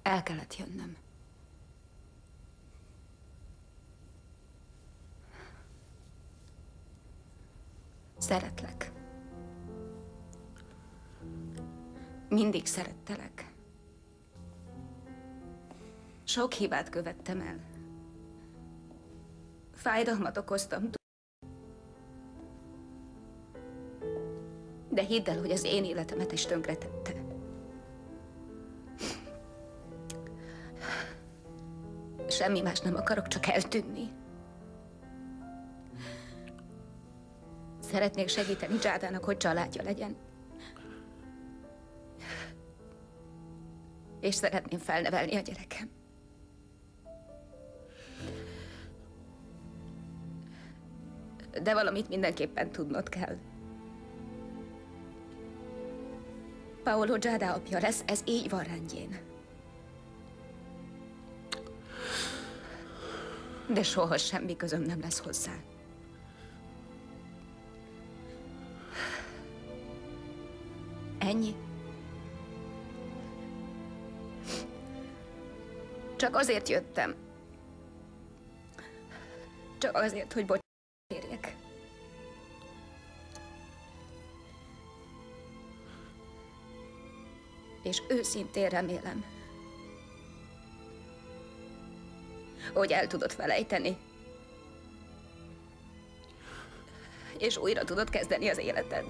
El kellett jönnöm. Szeretlek. Mindig szerettelek. Sok hibát követtem el. Fájdalmat okoztam. De hidd el, hogy az én életemet is tönkretette. Semmi más nem akarok, csak eltűnni. Szeretnék segíteni Jádának, hogy családja legyen. És szeretném felnevelni a gyerekem. De valamit mindenképpen tudnod kell. Paolo Jáda apja lesz, ez így van rendjén. De soha semmi közöm nem lesz hozzá. Ennyi. Csak azért jöttem. Csak azért, hogy kérjek. És őszintén remélem, hogy el tudod felejteni. És újra tudod kezdeni az életed.